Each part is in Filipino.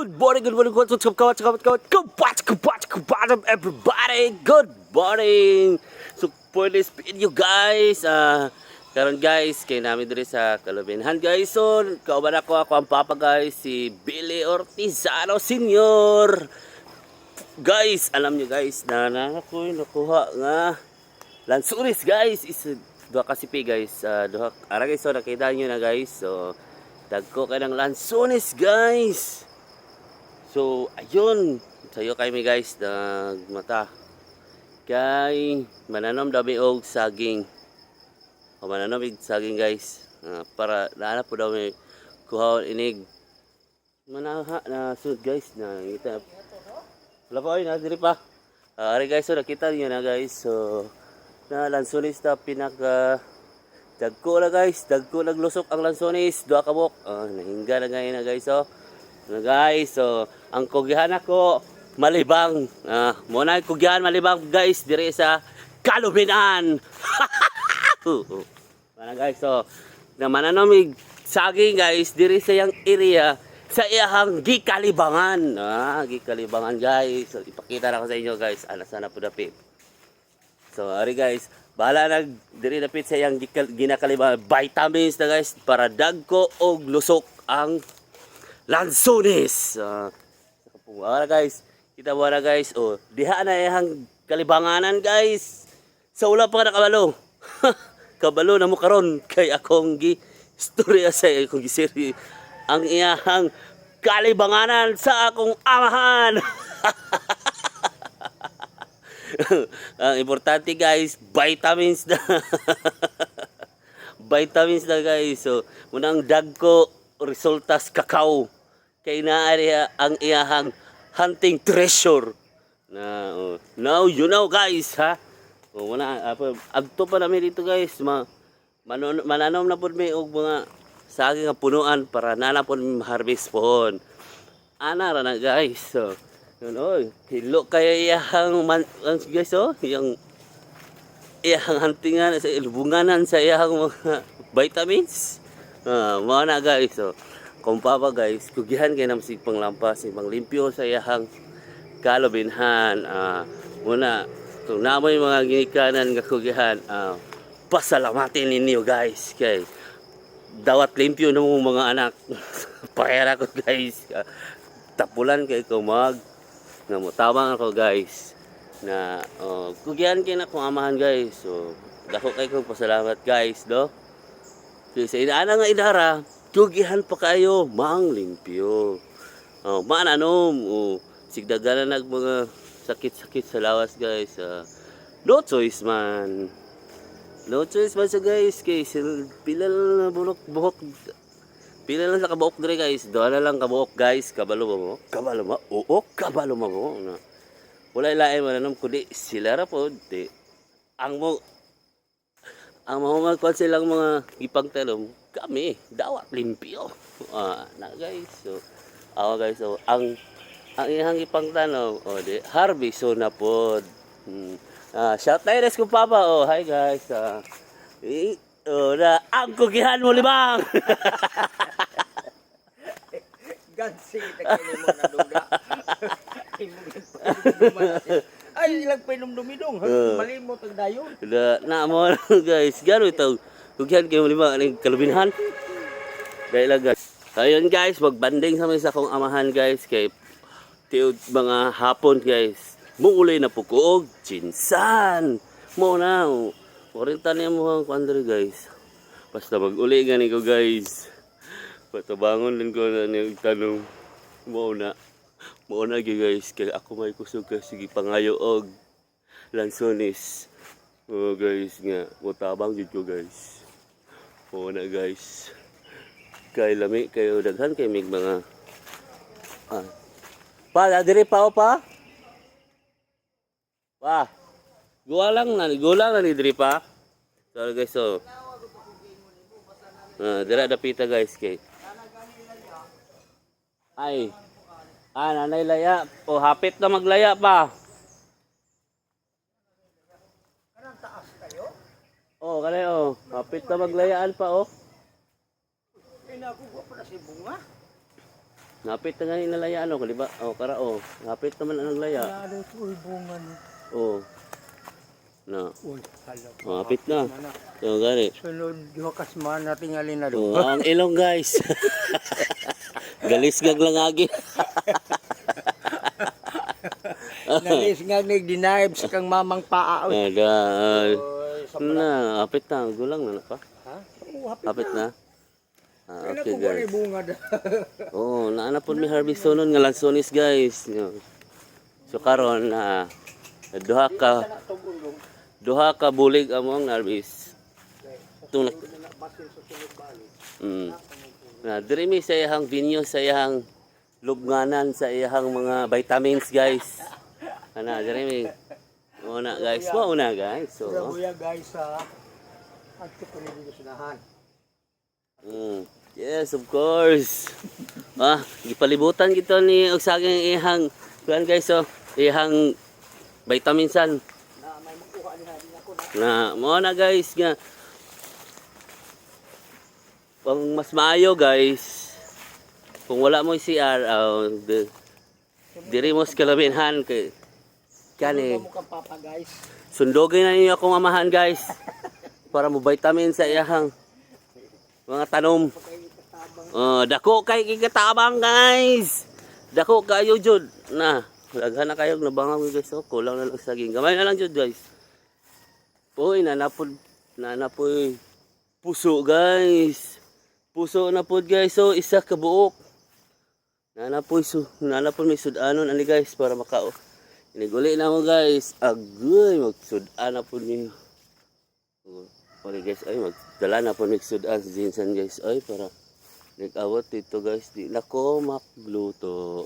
Good morning, what's up, everybody? Good morning! So, for this video, guys, karon guys, kay namin diri sa Kalubinhan, guys. So, kauban ako ang papa, guys, si Billy Ortizano Sr. Guys, alam nyo, guys, na ako'y nakuha nga lansuris, guys. Is duha kasipi, guys. Duha, guys, so nakita nyo na, guys. So, dagko ka ng lansunis, guys. So, ayun. Sayo kami, guys, nagmata. Kay, mananom dami og saging. O, mananom og saging, guys. Para, naanap po daw may kuhaon inig. Manaha na sunod, guys. Nakita. Wala pa, ay, nadiri pa. Ari, guys, so nakita niyo na, guys. So, na lansunis na pinaka dagko na, guys. Dagko naglusok ang lansunis. Dua kabok. Nahingga na ngayon na, guys. So, guys, so ang kugihan ako malibang. Muna kugihan malibang, guys, diri sa Kalubinhan. Mana, guys, so na mananomig saging, guys, diri sa yang area sa iyahang gikalibangan. Gikalibangan, guys. So, ipakita na ko sa inyo, guys. Sana po dapit. So, ari, guys, bahala nag diri dapit sa iyang ginakalibangan vitamins na, guys, para dagko og lusok ang lansunis. Wala, guys. Kita mo na, guys. Diha na ihang kalibanganan, guys. Sa ula pa nakabalo. Kabalo na mo karon kay akong istorya sa akong gisiri ang iyang kalibanganan sa akong amahan. Ang importante, guys, vitamins na. Vitamins na, guys. So, munang dagko resultas kakao. Kay naari ang iyahang hunting treasure. Now you know, guys, ha? Agto pa namin dito, guys. Mananom na po may og mga saging nga punuan para nana po harvest pohon. Ana ra na, guys. So, hilo kaya iyahang guys, yung iyahang huntingan sa ilbunganan sa iyahang mga vitamins. Mga na, guys. So, kung papa, guys, kugihan kayo naman si panglampas, si panglimpyo sa iyahang Kalubinhan. Muna, kung namoy mga ginikanan nga kugihan, pasalamatin ninyo, guys. Kay dawat limpyo ng mga anak. Pakera ko, guys. Tapulan kayo kumag. Namutabang ako, guys. Na kugihan kayo na kung amahan, guys. So, dako kayo kong pasalamat, guys, do. Kasi inaana nga idara, tugihan pa kayo, mang limpyo. Mananom, sigdaganan nag mga sakit-sakit sa lawas, guys. No choice man. No choice man sa, guys. Kay pila lang na buhok. Pila lang sa kabuok dire, guys. Doon na lang kabuok, guys. Kabalo mo. Kabalo mo. Oo, kabalo mo. Wala ilain mananom kundi sila ra po. Ang mga silang mga ipagtalong, kami, dawat limpyo. Na, guys. So, guys, so, ang ihang ipagtanong, di, harvest, so na po. Shout tayo res ko, papa. Hi, guys. Ang kugihan mo, libang. Gansing, takilin mo na luga. Ay, ilang pinumdumi dong. Malimot ang dayon. Na mo, guys. Gano'n ito. Kugihan kayo lima ang Kalubinhan. Dahil lang, guys. Ayun, guys. Magbanding sa mga kong amahan, guys. Kay tiod mga hapon, guys. Muli na po ko. Jinsan. Mo na. Orintan niya mo ang kwandre, guys. Basta mag-uli gani ko, guys. Patabangon din ko na niyang tanong. Mo na, guys. Kaya ako may kusog ka. Sige, pangayo og lansunis. Guys, nga. Mutabang dito ko, guys. Na, guys. Kay lami kayo daghan kay mig mga dire pa o pa? Gulang na ni dire pa. So, guys, so. Dira dapita, guys, kay. Ay. Nanay laya. Hapit na maglaya pa. Kanang taas kayo? Kanay, hapit na maglayaan pa, Pinakuha pa na si bunga. Napit na nga yung nalaya, ano, di ba? O, kara, o. Napit naman ang naglaya. Lalo ito, uy, bunga no. O. Na. Uy, hala. Napit na. So, gani. Sunod, wakas man natin alin na O, doon. ang ilong, guys. Galisgag lang agi. Nalis nga nag-denive sa kang mamang paa. Uy, Ada. sa Na, apit na. Gulang na pa. ha? Oo, hapit Apit na. Kailan Okay, ko ba guys. bunga da? Oo, naana po mi harvest sonon nga lansones, guys. So karon na duha ka bulig among harvest. Tung na diri mi sa iyang binyo, sa iyang lubnganan, sa iyang mga vitamins, guys. Ana diri mi. Una, guys. Una, guys. So, Kuya guys sa ato ko ni dito sinahan. yes, of course. Gipalibutan gito ni og saging ihang kuan, guys, oh. Ihang vitaminsan. Na may makuha ni hadin ako Na na. mo na, guys, nga pang mas maayo, guys. Kung wala mo CR, diri mo skalaminhan kay kani. Mo kang papa guys. Sundogin na ninyo akong amahan, guys. Para mo vitamin sa iyang mga tanom. Dako kay kikatabang, guys. Dako kayo jud na. Daghan na kayo nabangaw, guys. Oh, kulang na lang saging. Gamay na lang jud, guys. Uy, nanapoy puso, guys. Puso na pod, guys. So isa ka buok. Nanapoy may sudanon ani, guys, para makao. Iniguli na mo, guys. Agoy magsudan na pod niyo. Okay, guys, ay magdala na po nagsudan si Jinsan, guys, ay para nag-awat dito, guys, di na ko makluto.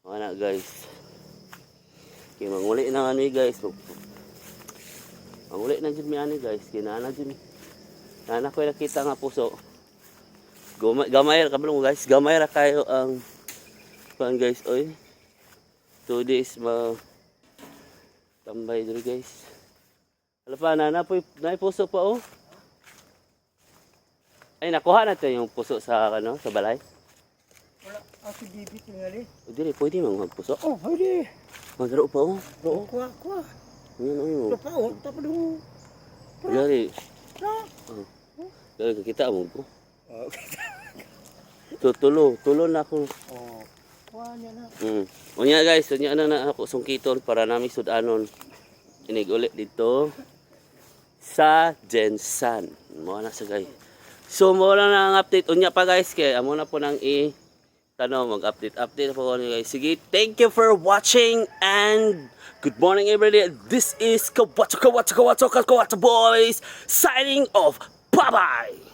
Mana, guys, kaya manguli na ano, guys, manguli na dyan mi ano, guys, kinana dyan, nana ko nakita nga puso, gamay ra kabalo, guys, gamay ra kayo ang pan, guys, oy 2 days tambay dito, guys. Wala pa, na puso pa, oh. Ay, nakuha natin yung puso sa, sa balay. Wala ako bibit tingali. O, dili, pwede mang magpuso. Oh, haydi. Magdaro pa, oh. Oo, kuha. Yan, oh. Ito pa oh, tapos do. Dali. Na. Dali, kakita mo ko. Okay. Tulo na ako. Oh. Kuha niya na. Unya, guys, unya na ako sungkiton para namin sudanon. Inig ulit dito sa Jensan. Mo na sa, guys. So, mo na ang update. Unya pa, guys, kaya amo na po nang mag-update po ko, guys. Sige, thank you for watching and good morning, everybody. This is Kawacha Boys signing off. Bye-bye!